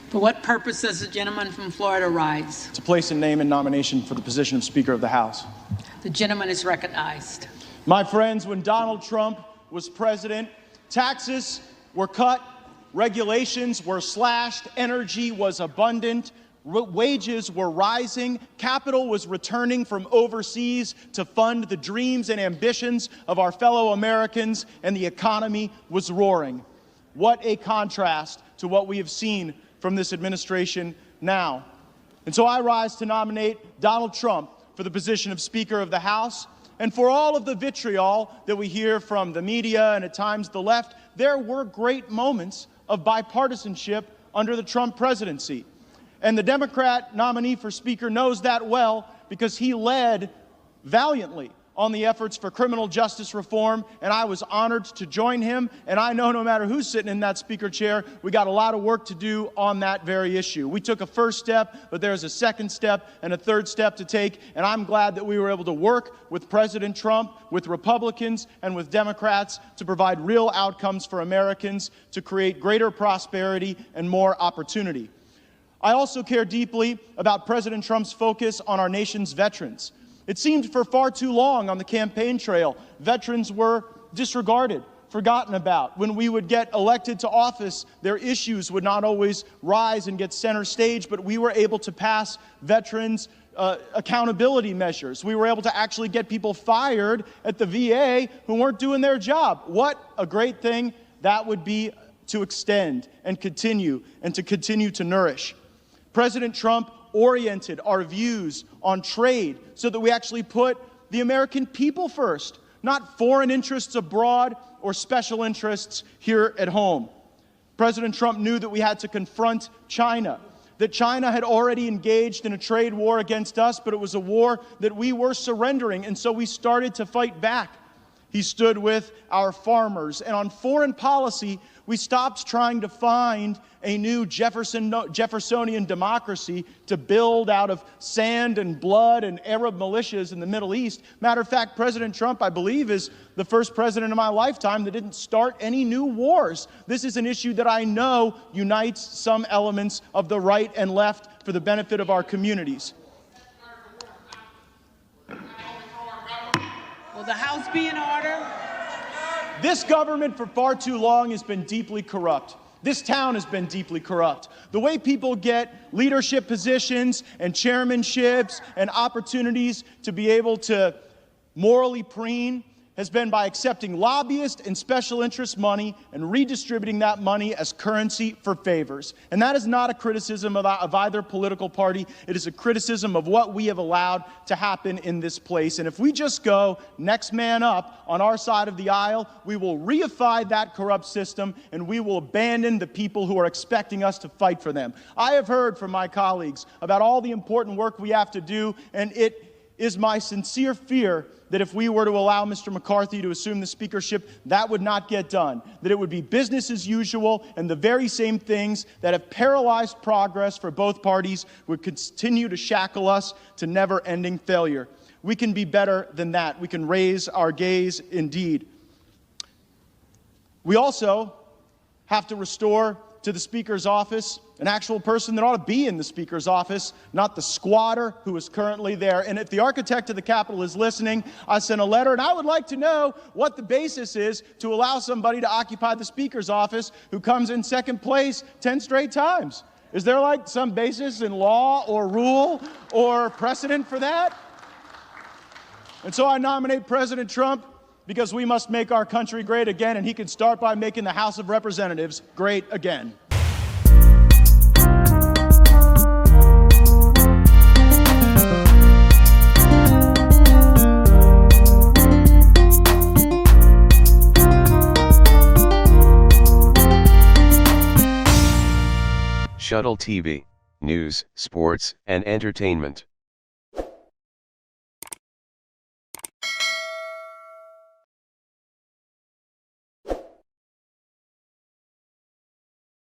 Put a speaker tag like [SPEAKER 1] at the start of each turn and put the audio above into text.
[SPEAKER 1] For what purpose does the gentleman from Florida rise?
[SPEAKER 2] To place a name in nomination for the position of Speaker of the House.
[SPEAKER 1] The gentleman is recognized.
[SPEAKER 2] My friends, when Donald Trump was president, taxes were cut, regulations were slashed, energy was abundant, wages were rising, capital was returning from overseas to fund the dreams and ambitions of our fellow Americans, and the economy was roaring. What a contrast to what we have seen from this administration now. And so I rise to nominate Donald Trump for the position of Speaker of the House. And for all of the vitriol that we hear from the media and at times the left, there were great moments of bipartisanship under the Trump presidency. And the Democrat nominee for Speaker knows that well because he led valiantly on the efforts for criminal justice reform, and I was honored to join him. And I know no matter who's sitting in that Speaker chair, we got a lot of work to do on that very issue. We took a first step, but there's a second step and a third step to take, and I'm glad that we were able to work with President Trump, with Republicans, and with Democrats to provide real outcomes for Americans, to create greater prosperity and more opportunity. I also care deeply about President Trump's focus on our nation's veterans. It seemed for far too long on the campaign trail, veterans were disregarded, forgotten about. When we would get elected to office, their issues would not always rise and get center stage, but we were able to pass veterans accountability measures. We were able to actually get people fired at the VA who weren't doing their job. What a great thing that would be to extend and continue to nourish. President Trump oriented our views on trade so that we actually put the American people first, not foreign interests abroad or special interests here at home. President Trump knew that we had to confront China, that China had already engaged in a trade war against us, but it was a war that we were surrendering, and so we started to fight back. He stood with our farmers, and on foreign policy, we stopped trying to find a new Jeffersonian democracy to build out of sand and blood and Arab militias in the Middle East. Matter of fact, President Trump, I believe, is the first president in my lifetime that didn't start any new wars. This is an issue that I know unites some elements of the right and left for the benefit of our communities.
[SPEAKER 1] Will the House be in order?
[SPEAKER 2] This government for far too long has been deeply corrupt. This town has been deeply corrupt. The way people get leadership positions and chairmanships and opportunities to be able to morally preen has been by accepting lobbyist and special interest money and redistributing that money as currency for favors. And that is not a criticism of either political party. It is a criticism of what we have allowed to happen in this place. And if we just go next man up on our side of the aisle, we will reify that corrupt system and we will abandon the people who are expecting us to fight for them. I have heard from my colleagues about all the important work we have to do, and it is my sincere fear that if we were to allow Mr. McCarthy to assume the speakership, that would not get done, that it would be business as usual, and the very same things that have paralyzed progress for both parties would continue to shackle us to never-ending failure. We can be better than that. We can raise our gaze indeed. We also have to restore to the Speaker's office an actual person that ought to be in the Speaker's office, not the squatter who is currently there. And if the architect of the Capitol is listening, I sent a letter, and I would like to know what the basis is to allow somebody to occupy the Speaker's office who comes in second place 10 straight times. Is there like some basis in law or rule or precedent for that? And so I nominate President Trump because we must make our country great again, and he can start by making the House of Representatives great again.
[SPEAKER 3] Shuttle TV, news, sports, and entertainment.